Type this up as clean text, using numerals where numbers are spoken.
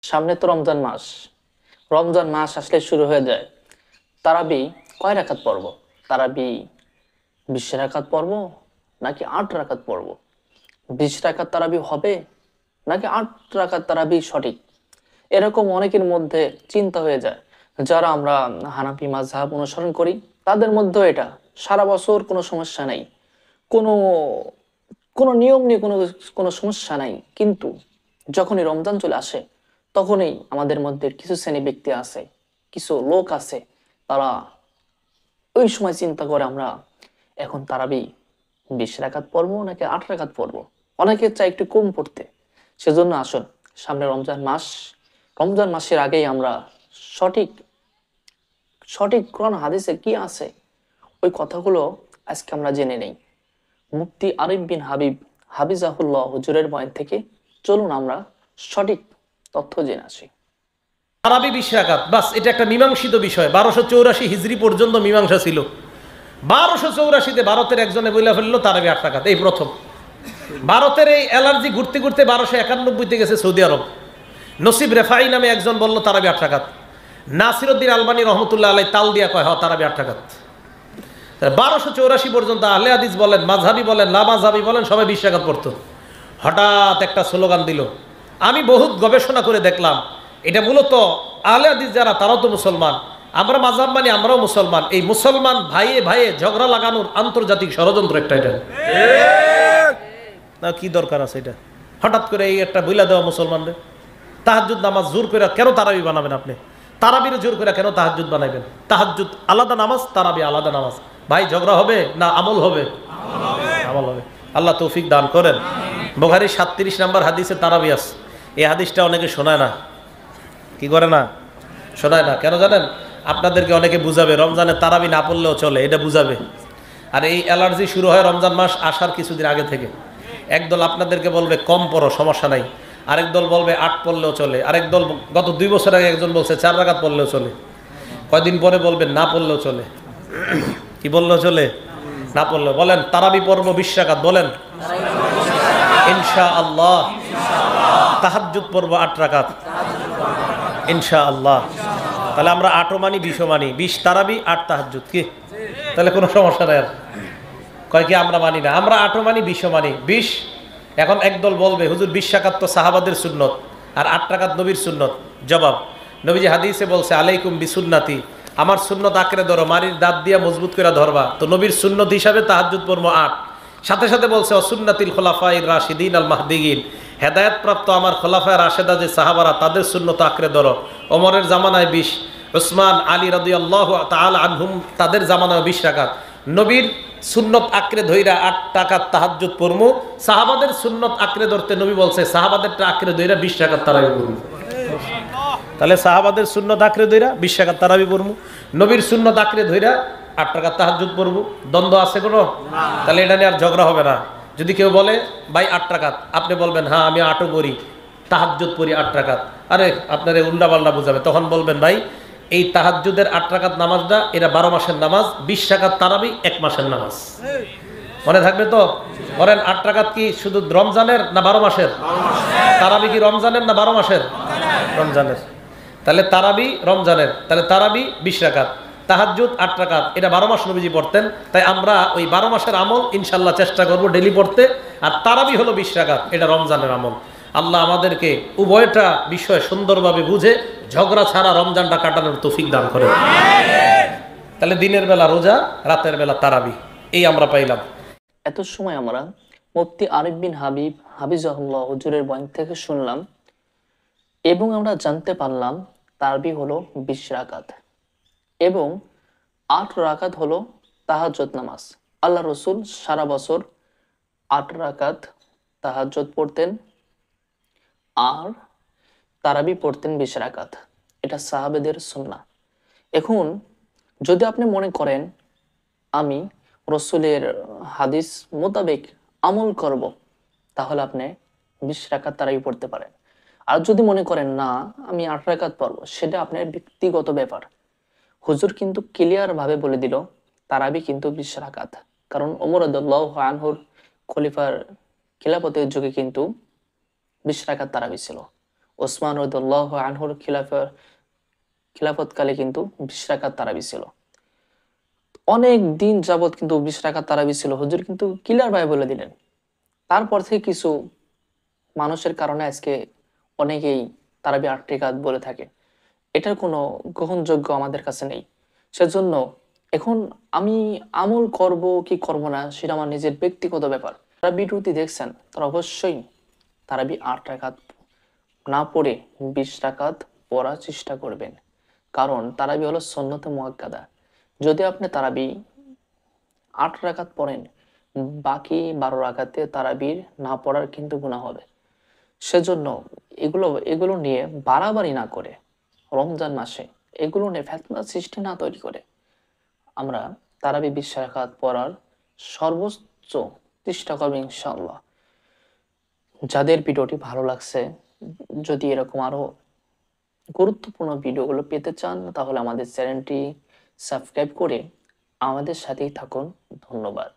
সামনে তো রমজান মাস। রমজান মাস আসলে শুরু হয়ে যায় তারাবি। কয় রাকাত পড়ব? তারাবি 20 রাকাত পড়ব নাকি 8 রাকাত পড়ব? 20 রাকাত তারাবি হবে নাকি 8 রাকাত তারাবি সঠিক? এরকম অনেকের মধ্যে চিন্তা হয়ে যায়। যারা আমরা হানাফি মাযহাব অনুসরণ করি তাদের মধ্যেও এটা সারা বছর কোনো সমস্যা নাই, কোনো কোনো নিয়ম নিয়ে কোনো কোনো সমস্যা নাই। কিন্তু যখনই রমজান চলে আসে তখনই আমাদের মধ্যে কিছু শ্রেণী ব্যক্তি আছে, কিছু লোক আছে, তারা ওই সময় চিন্তা করে আমরা এখন তারাবি 20 রাকাত পড়বো নাকি 8 রাকাত পড়বো। অনেকে চায় একটু কম পড়তে। সেজন্য আসুন, সামনে রমজান মাস, রমজান মাসের আগেই আমরা সঠিক সঠিক কোরআন হাদিসে কি আছে ওই কথাগুলো আজকে আমরা জেনে নেই। মুফতি আরিফ বিন হাবিব হাফিজাহুল্লাহ হুজুরের বয়ান থেকে চলুন আমরা সঠিক তথ্য জেনে আসি। তারাবি 20 রাকাত, বাস এটা একটা মীমাংসিত বিষয়। 1284 হিজরি পর্যন্ত মীমাংসা ছিল। 1284-তে ভারতের একজনে বইলা ফেললো তারাবি 8 রাকাত। এই প্রথম ভারতের এই অ্যালার্জি ঘুরতে ঘুরতে 1291-তে গেছে সৌদি আরব। নসিব রেফাই নামে একজন বলল তারাবি 8 রাকাত। নাসিরউদ্দিন আলবানী রহমতুল্লাহ আলাই তাল দিয়া কয় তারাবি 8 রাকাত। 1284 পর্যন্ত আহলে হাদিস বলেন, মাযহাবি বলেন, লা মাযহাবি বলেন, সবাই 20 রাকাত পড়তো। হঠাৎ একটা স্লোগান দিল। আমি বহুত গবেষণা করে দেখলাম এটা মূলত আহলে হাদিস যারা তারাও তো মুসলমান, আমরা মাযহাব মানি, আমরাও মুসলমান। এই মুসলমান ভাইয়ে ভাইয়ে ঝগড়া লাগানোর আন্তর্জাতিক ষড়যন্ত্র একটা। এটা না, কি দরকার আছে এটা হঠাৎ করে এই একটা বইলা দেওয়া মুসলমানদের? তাহাজ্জুদ নামাজ জোর করে কেন তারাবি বানাবেন আপনি? তারাবির জোর করে কেন তাহাজ্জুদ বানাবেন? তাহাজ্জুদ আলাদা নামাজ, তারাবি আলাদা নামাজ। ভাই ঝগড়া হবে না আমল হবে? আমল হবে। আল্লাহ তৌফিক দান করেন। বুখারী 37 নম্বর হাদিসে তারাবি আছে। এই হাদিসটা অনেকে শোনায় না। কি করে না? শোনায় না কেন জানেন? আপনাদেরকে অনেকে বুঝাবে রমজানে তারাবি না পড়লেও চলে, এটা বুঝাবে। আর এই অ্যালার্জি শুরু হয় রমজান মাস আসার কিছুদিন আগে থেকে। একদল আপনাদেরকে বলবে কম পড়ো, সমস্যা নাই। আরেক দল বলবে 8 পড়লেও চলে। আরেক দল গত 2 বছর আগে একজন বলছে 4 রাকাত পড়লেও চলে। কয়দিন পরে বলবেন না পড়লেও চলে। কি বললেও চলে? না পড়লেও বলেন তারাবি পড়ব 20 রাকাত, বলেন ইনশাআল্লাহ। তাহাজ্জুদ পড়ব 8 রাকাত ইনশাআল্লাহ। তাহলে আমরা 8 মানি 20 মানি, 20 তারাবি 8 তাহাজ্জুদ। কি তাহলে কোনো সমস্যা নাই? আর কয় কি আমরা মানি না? আমরা 8 মানি 20 মানি 20। এখন একদল বলবে হুজুর 20 রাকাত তো সাহাবাদের সুন্নত আর 8 রাকাত নবীর সুন্নত। জবাব, নবীজি হাদিসে বলছে আলাইকুম বিসুন্নতি, আমার সুন্নত আঁকড়ে ধরো, মারির দাঁত দিয়া মজবুত করে ধরবা। তো নবীর সুন্নত হিসাবে তাহাজ্জুদ পড়ব 8। সাথে সাথে বলছে অসুন্নাতিল খোলাফায়ে রাশিদিন আল মাহদিয়িন, হেদায়েত প্রাপ্ত আমার খোলাফায়ে রাশেদা যে সাহাবারা তাদের সুন্নত আঁকড়ে ধরো। ওমরের জামানায় 20, উসমান আলী রাদিয়াল্লাহু তাআলা আনহুম তাদের জামানায় 20 রাকাত। নবীর সুন্নত আঁকড়ে ধইরা 8 রাকাত তাহাজ্জুদ পড়মু। সাহাবাদের সুন্নত আঁকড়ে ধরতে নবী বলছে সাহাবাদেরটা আঁকড়ে ধইরা 20 রাকাত তারাবি পড়মু। তাহলে সাহাবাদের সুন্নত আঁকড়ে ধইরা 20 রাকাত তারাবি পড়মু, নবীর সুন্নত আঁকড়ে ধইরা 8 রাকাত তাহাজ্জুদ পড়বো। দ্বন্দ্ব আছে কোনো? তাহলে এটা নিয়ে আর ঝগড়া হবে না। যদি কেউ বলে ভাই 8 রাকাত, আপনি বলবেন হ্যাঁ আমি 8ও পড়ি, তাহাজ্জুদ পড়ি 8 রাকাত। আরে আপনারে উল্টা পাল্টা বুঝাবে। তখন বলবেন ভাই এই তাহাজ্জুদের 8 রাকাত নামাজটা এটা 12 মাসের নামাজ, 20 রাকাত তারাবি 1 মাসের নামাজ। মনে থাকবে তো? বলেন 8 রাকাত কি শুধু রমজানের না 12 মাসের? তারাবি কি রমজানের না 12 মাসের? রমজানের। তাহলে তারাবি রমজানের, তাহলে তারাবি 20 রাকাত, তাহাজ্জুদ 8 রাকাত। এটা 12 মাস নবীজি পড়তেন। তাই আমরা ওই 12 মাসের আমল ইনশাল্লাহ চেষ্টা করব ডেলি পড়তে। আর তারাবি হলো 20 রাকাত, এটা রমজানের আমল। আল্লাহ আমাদেরকে উভয়টা বিষয় সুন্দরভাবে বুঝে ঝগড়া ছাড়া রমজানটা কাটানোর তৌফিক দান করে। তাহলে দিনের বেলা রোজা, রাতের বেলা তারাবি, এই আমরা পাইলাম। এত সময় আমরা মুফতি আরিফ বিন হাবিব হাফিজাহুল্লাহ হুজুরের বয়ান থেকে শুনলাম এবং আমরা জানতে পারলাম তারাবি হলো 20 রাকাত এবং 8 রাকাত হলো তাহাজ্জুদ নামাজ। আল্লাহ রসুল সারা বছর 8 রাকাত তাহাজ্জুদ পড়তেন আর তারাবি পড়তেন 20 রাকাত। এটা সাহাবেদের সুন্নাহ। এখন যদি আপনি মনে করেন আমি রসুলের হাদিস মোতাবেক আমল করব, তাহলে আপনি 20 রাকাত তারাবি পড়তে পারেন। আর যদি মনে করেন না আমি 8 রাকাত পড়বো, সেটা আপনার ব্যক্তিগত ব্যাপার। হুজুর কিন্তু ক্লিয়ার ভাবে বলে দিল তারাবি কিন্তু 20 রাকাত। কারণ ওমর রাদিয়াল্লাহু আনহুর খলিফার খিলাফতের যুগে কিন্তু 20 রাকাত তারাবি ছিল। ওসমান রাদিয়াল্লাহু আনহুর খিলাফতকালে কিন্তু 20 রাকাত তারাবি ছিল। অনেক দিন যাবত কিন্তু 20 রাকাত তারাবি ছিল, হুজুর কিন্তু ক্লিয়ার ভাবে বলে দিলেন। তারপর থেকে কিছু মানুষের কারণে আজকে অনেকেই তারাবি 8 রাকাত বলে থাকে। এটার কোনো গ্রহণযোগ্য আমাদের কাছে নেই। সেজন্য এখন আমি আমল করব কি করব না সেটা আমার নিজের ব্যক্তিগত ব্যাপার। যারা ভিডিওটি দেখছেন তারা অবশ্যই তারাবি 8 রাকাত না পড়ে 20 রাকাত পড়ার চেষ্টা করবেন। কারণ তারাবি হলো সুন্নতে মুআক্কাদা। যদি আপনি তারাবি 8 রাকাত পড়েন, বাকি 12 রাকাতে তারাবির না পড়ার কিন্তু গুনাহ হবে। সেজন্য এগুলো নিয়ে বাড়াবাড়ি না করে রমজান মাসে এগুলো নিয়ে ফিতনা সৃষ্টি না তৈরি করে আমরা তারাবি 20 রাকাত পড়ার সর্বোচ্চ চেষ্টা করবো ইনশাআল্লাহ। যাদের ভিডিওটি ভালো লাগছে, যদি এরকম আরো গুরুত্বপূর্ণ ভিডিওগুলো পেতে চান তাহলে আমাদের চ্যানেলটি সাবস্ক্রাইব করে আমাদের সাথেই থাকুন। ধন্যবাদ।